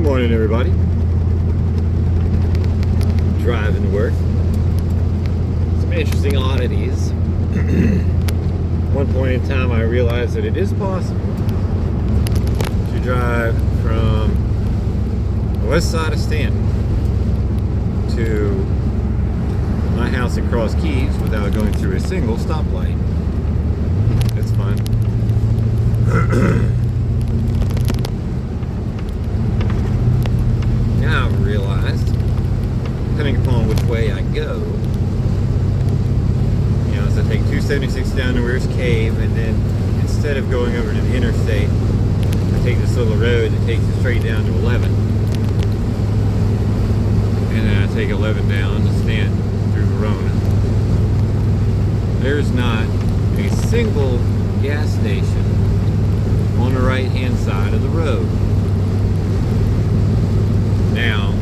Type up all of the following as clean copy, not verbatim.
morning, everybody. Driving to work. Some interesting oddities. One point in time, I realized that it is possible to drive from the west side of Stanton to my house in Cross Keys without going through a single stoplight. It's fun. Now I've realized, depending upon which way I go, as I take 276 down to Weir's Cave, and then instead of going over to the interstate, I take this little road that takes it straight down to 11. And then I take 11 down to Stanton through Verona. There's not a single gas station on the right-hand side of the road. Now,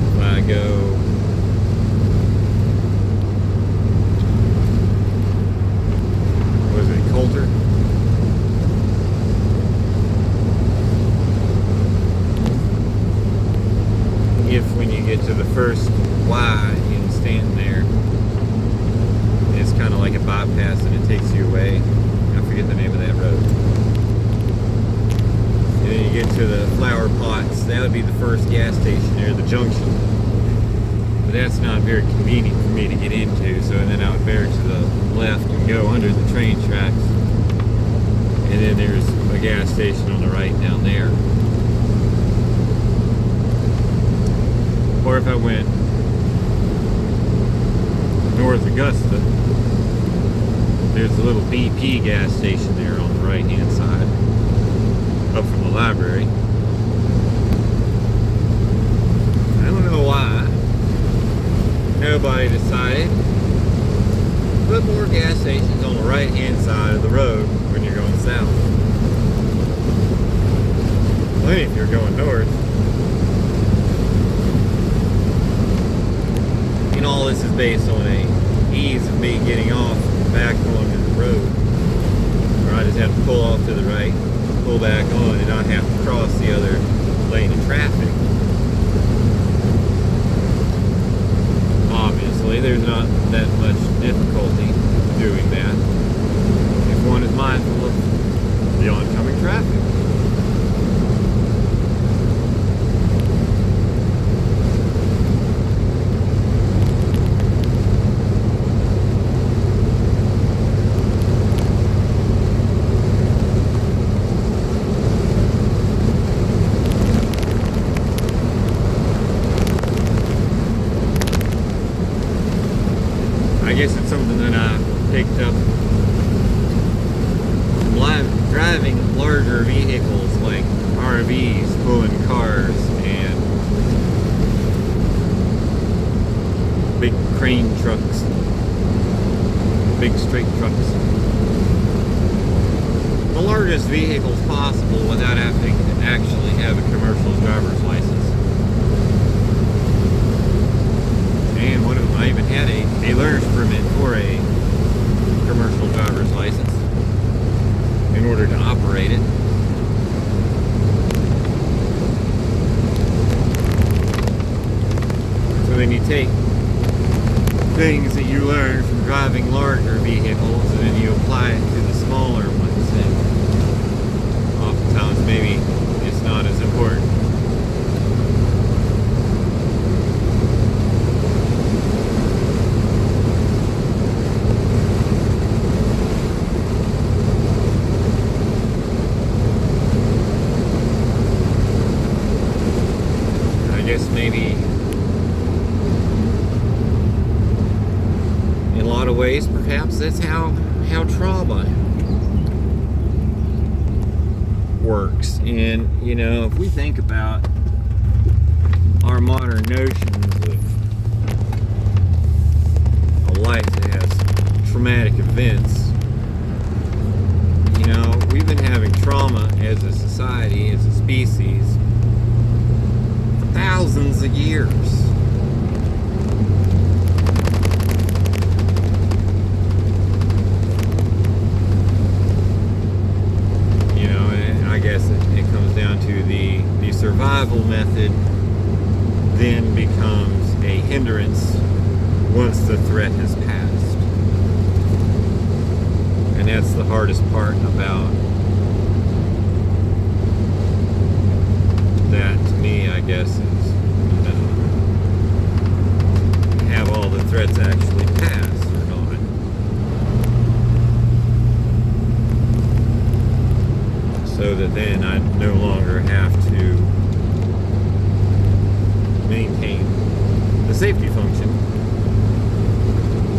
if I go Coulter, if when you get to the first Y in Stanton there, it's kind of like a bypass and it takes you away. I forget the name of that road. And then you get to the Flower Pots. That would be the first gas station there, the junction. But that's not very convenient for me to get into, so then I would bear to the left and go under the train tracks. And then there's a gas station on the right down there. Or if I went north Augusta, there's a little BP gas station there on the right hand side, up from the library. I don't know why nobody decided to put more gas stations on the right hand side of the road when you're going south. Plenty if you're going north. And all this is based on a ease of me getting off back onto the road, where I just have to pull off to the right, pull back on, and not have to cross the other lane of traffic. Obviously, there's not that much difficulty doing that if one is mindful of the oncoming traffic. I guess it's something that I picked up from driving larger vehicles like RVs, pulling cars, and big crane trucks, big straight trucks. The largest vehicles possible without having to actually have a commercial driver's license. And one of them, I even had a learner's permit for a commercial driver's license in order to operate it. So then you take things that you learn from driving larger vehicles and then you apply it to the smaller ones, and oftentimes maybe it's not as important. Maybe in a lot of ways, perhaps that's how trauma works. And if we think about our modern notions of a life that has traumatic events, we've been having trauma as a society, as a species, thousands of years. guess it comes survival method then becomes a hindrance once the threat has passed. And that's the hardest part about that to me, I guess, is have all the threats actually passed or not. So that then I no longer have to maintain the safety function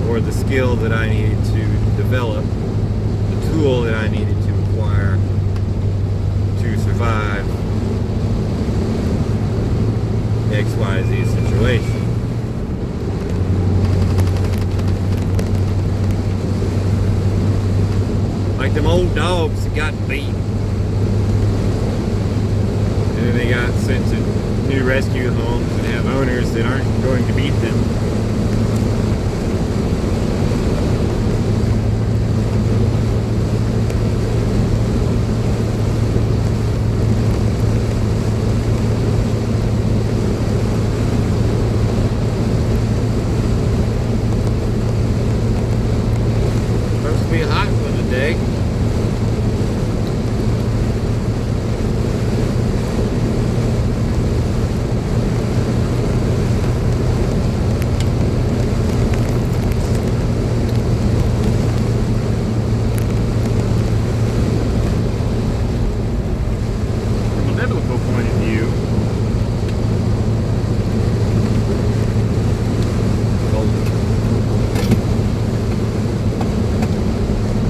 or the skill that I needed to develop, the tool that I needed to acquire to survive XYZ situation. Like them old dogs that got beat. And then they got sent to new rescue homes and have owners that aren't going to beat them. Supposed to be a hot one today.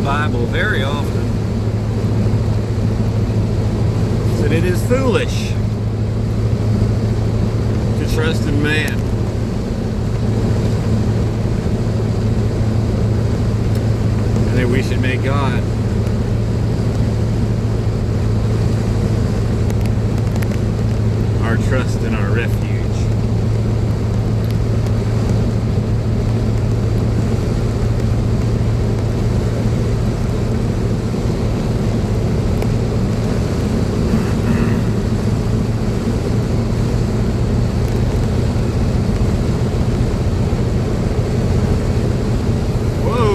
Bible very often said it is foolish to trust in man. And that we should make God our trust and our refuge.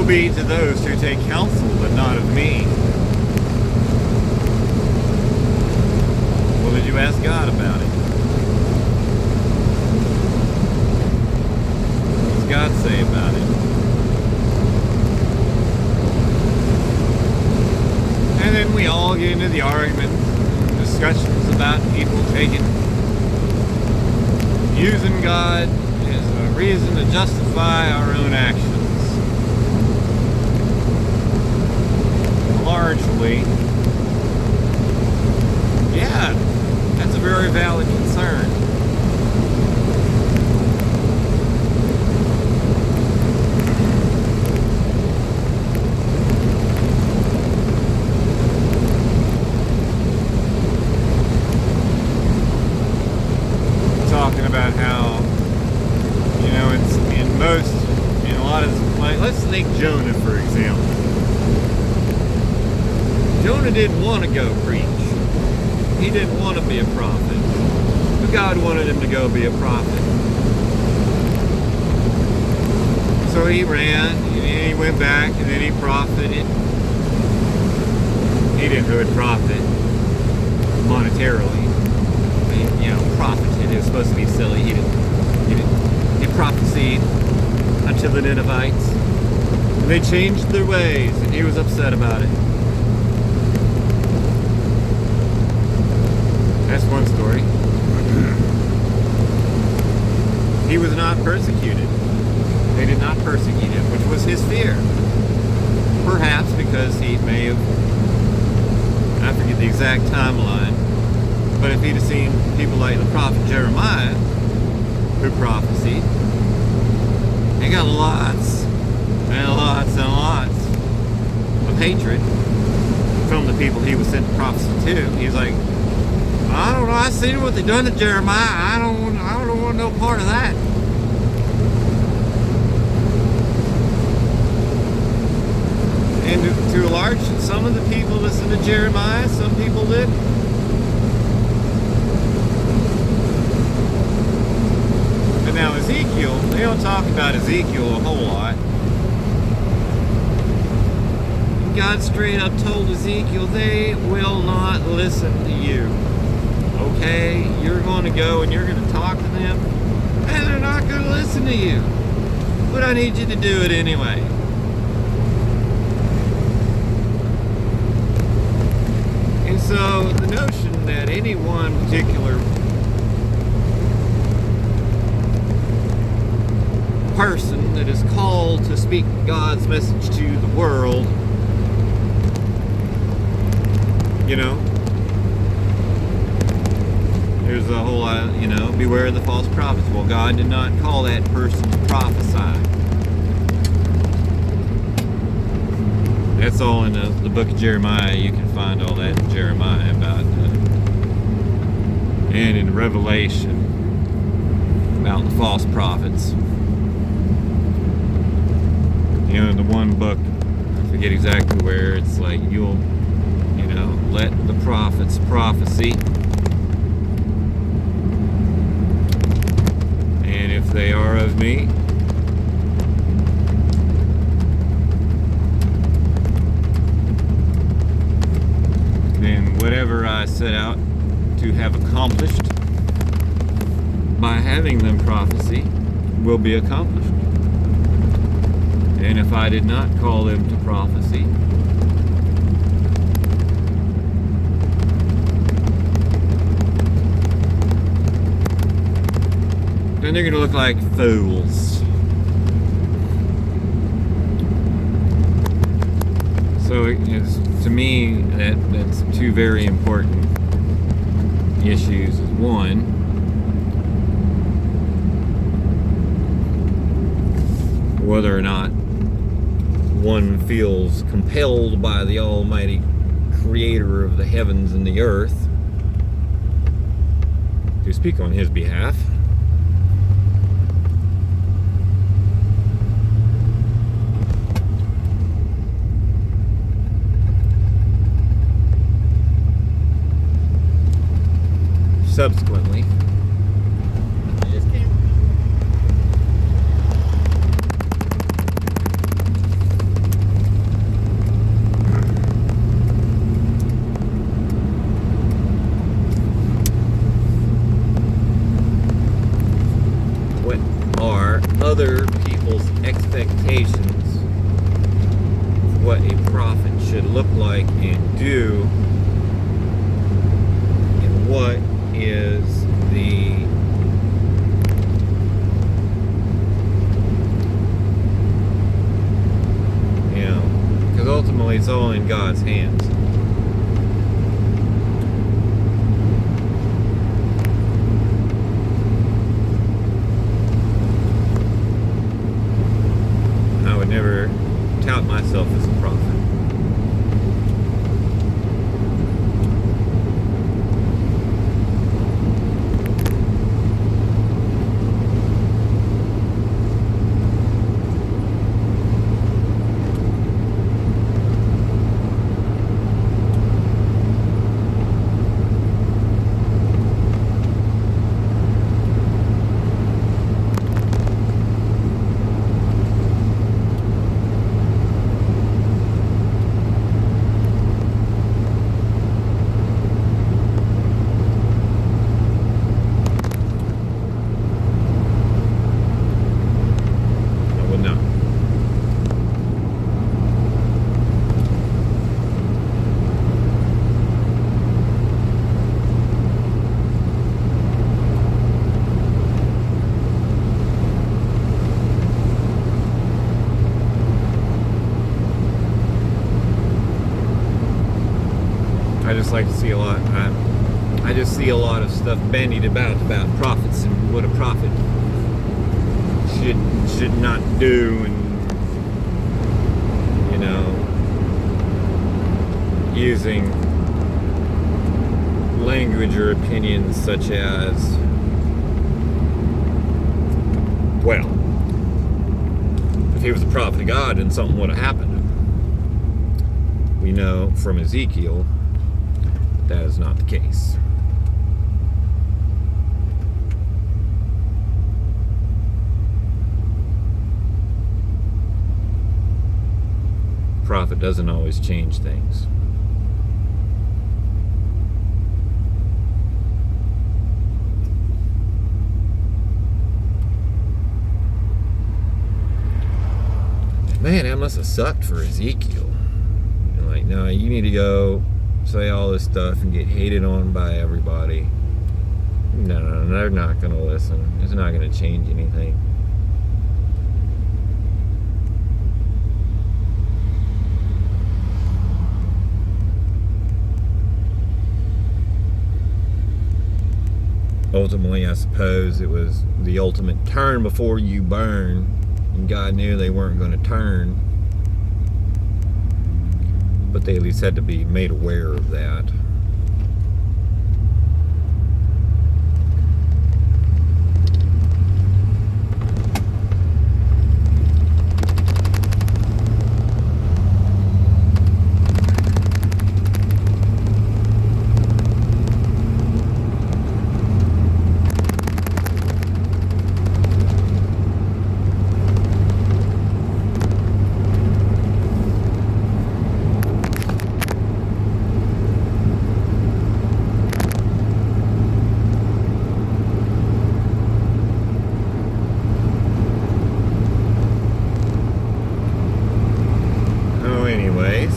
Be to those who take counsel, but not of me. Well, did you ask God about it? What does God say about it? And then we all get into the argument, discussions about people using God as a reason to justify our own actions. Largely, yeah, that's a very valid concern. Talking about how, you know, it's in a lot of, like, let's take Jonah for example. Jonah didn't want to go preach. He didn't want to be a prophet. But God wanted him to go be a prophet. So he ran, and then he went back, and then he profited. He didn't really profit monetarily. He, profited. It was supposed to be silly. He prophesied unto the Ninevites. And they changed their ways, and he was upset about it. That's one story. He was not persecuted. They did not persecute him, which was his fear. Perhaps because he may have, I forget the exact timeline, but if he'd have seen people like the prophet Jeremiah, who prophesied, he got lots and lots and lots of hatred from the people he was sent to prophecy to. He was like, I don't know, I seen what they done to Jeremiah. I don't want no part of that. And to a large, some of the people listened to Jeremiah, some people didn't. about Ezekiel a whole lot. God straight up told Ezekiel, they will not listen to you. Okay? You're going to go and you're going to talk to them, and they're not going to listen to you. But I need you to do it anyway. And so the notion that any one particular person that is called to speak God's message to the world, you know, there's a whole lot, you know, beware of the false prophets. Well, God did not call that person to prophesy. That's all in the book of Jeremiah. You can find all that in Jeremiah about, and in Revelation about the false prophets. You know, in the one book, I forget exactly where, it's like you'll, you know, let the prophets prophesy. And if they are of me, then whatever I set out to have accomplished by having them prophecy will be accomplished. And if I did not call them to prophecy, then they're going to look like fools. So it's, to me, that's two very important issues. One, whether or not one feels compelled by the Almighty Creator of the heavens and the earth to speak on His behalf. Subsequently, what are other people's expectations of what a prophet should look like and do, and what is the because ultimately it's all in God's hands. I would never tout myself as a prophet. I just like to see a lot. I just see a lot of stuff bandied about prophets and what a prophet should not do, and you know, using language or opinions such as, well, if he was a prophet of God and something would have happened. We know from Ezekiel that is not the case. profit doesn't always change things. Man, that must have sucked for Ezekiel. Like, no, you need to go say all this stuff and get hated on by everybody. No, they're not going to listen. It's not going to change anything. Ultimately, I suppose it was the ultimate turn before you burn, and God knew they weren't going to turn, but they at least had to be made aware of that. Anyways,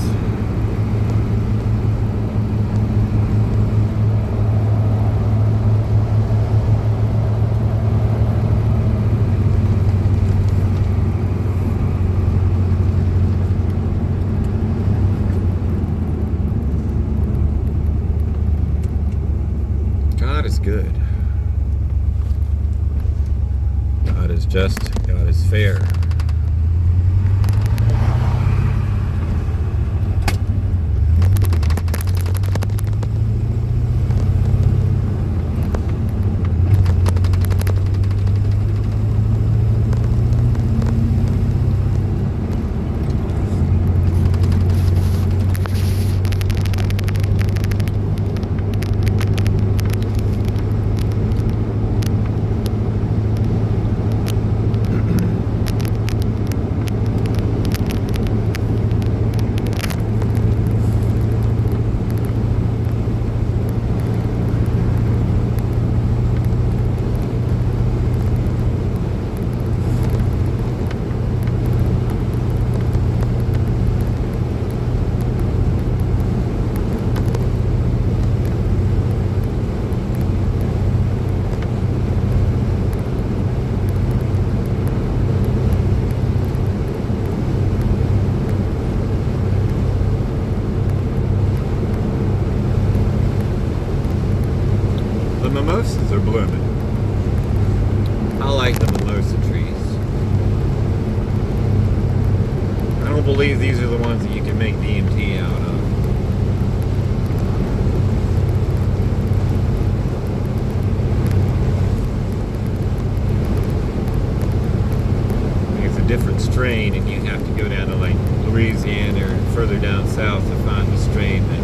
God is good. God is just. God is fair. Mimosas are blooming. I like the mimosa trees. I don't believe these are the ones that you can make DMT out of. I think it's a different strain, and you have to go down to like Louisiana or further down south to find the strain that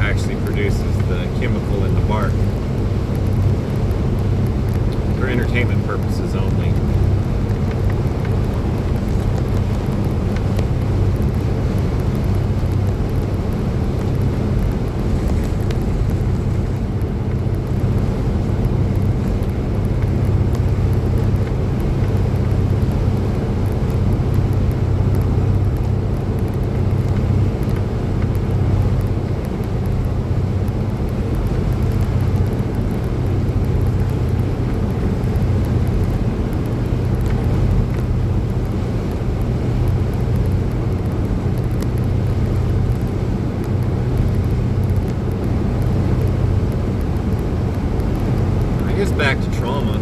actually produces the chemical in the bark. For entertainment purposes only. Back to trauma.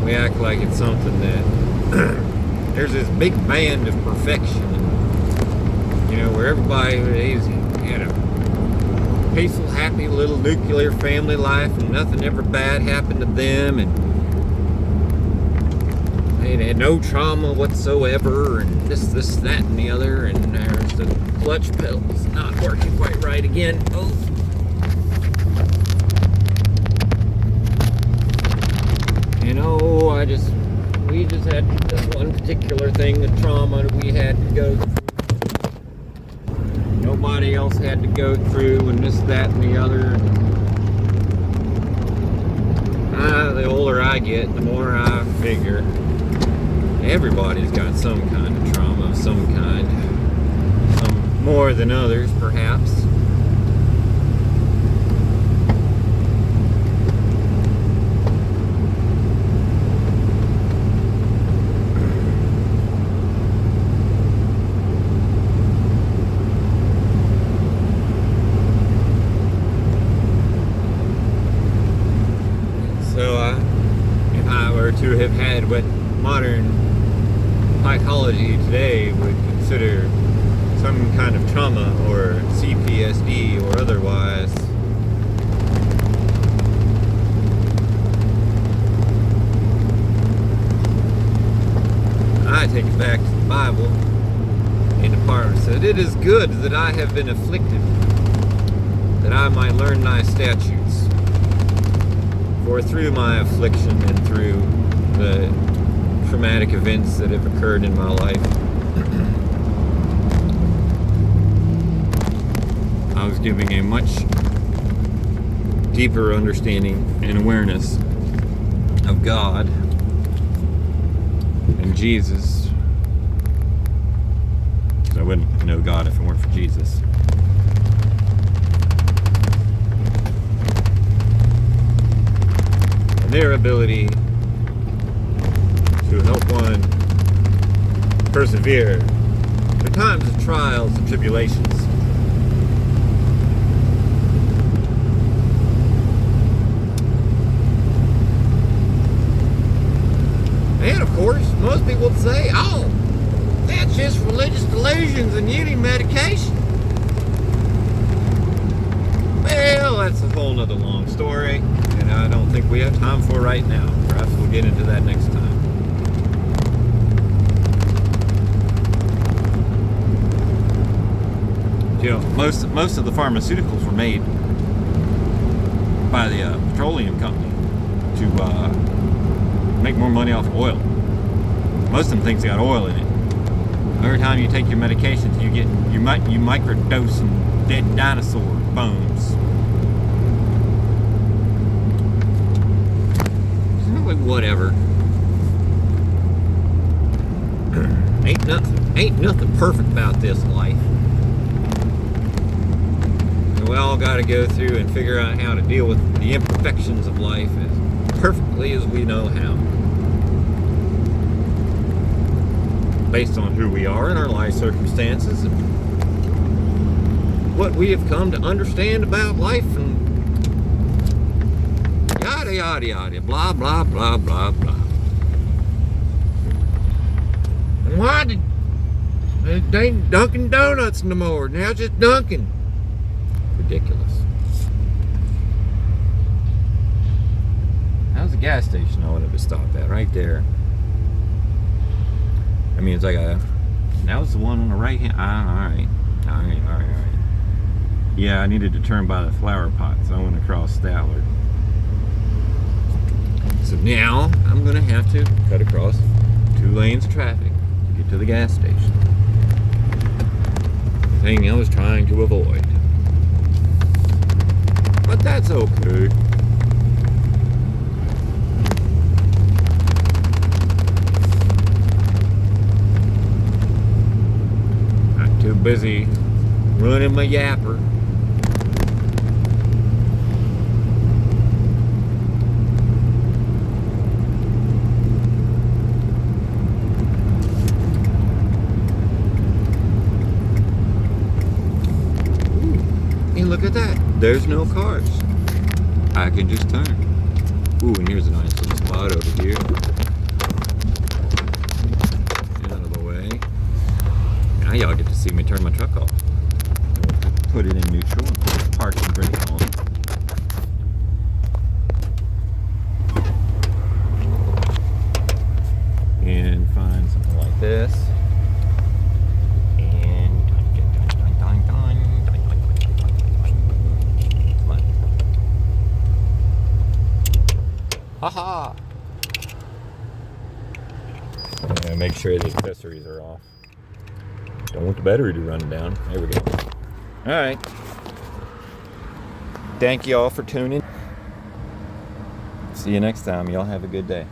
We act like it's something that there's this big band of perfection, you know, where everybody had a peaceful, happy little nuclear family life, and nothing ever bad happened to them, and they had no trauma whatsoever, and this, that, and the other, and there's the clutch pedals not working quite right again. Oh. You know, I just We just had this one particular thing, the trauma that we had to go through. Nobody else had to go through, and this, that, and the other. The older I get, the more I figure everybody's got some kind of trauma of some kind. Some more than others, perhaps. If I were to have had what modern psychology today would consider some kind of trauma or CPSD or otherwise, I take it back to the Bible, and the part that said, "It is good that I have been afflicted, that I might learn thy statutes. For through my affliction and through the traumatic events that have occurred in my life, I was giving a much deeper understanding and awareness of God and Jesus. Because I wouldn't know God if it weren't for Jesus. Their ability to help one persevere through times of trials and tribulations. And of course, most people would say, "Oh, that's just religious delusions and you need medication." Well, that's a whole nother long story. I don't think we have time for right now. Perhaps we'll get into that next time. You know, most of the pharmaceuticals were made by the petroleum company to make more money off of oil. Most of them things got oil in it. Every time you take your medications, you microdose some dead dinosaur bones. Whatever. Ain't nothing perfect about this life. And we all got to go through and figure out how to deal with the imperfections of life as perfectly as we know how. Based on who we are and our life circumstances and what we have come to understand about life and yada yada yada, blah blah blah blah blah. And why did it ain't Dunkin' Donuts no more? Now it's just Dunkin'. Ridiculous. How's the gas station I wanted to stop at? Right there. I mean, it's like that was the one on the right hand. Alright. Yeah, I needed to turn by the flower pot, so I went across Statler. So now I'm going to have to cut across 2 lanes of traffic to get to the gas station. The thing I was trying to avoid. But that's okay. Not too busy running my yapper. Look at that. There's no cars. I can just turn. Ooh, and here's a nice little spot over here. Get out of the way. Now y'all get to see me turn my truck off. Put it in neutral and park and brake on. And find something like this. Haha! And make sure the accessories are off. Don't want the battery to run down. There we go. All right. Thank you all for tuning. See you next time. Y'all have a good day.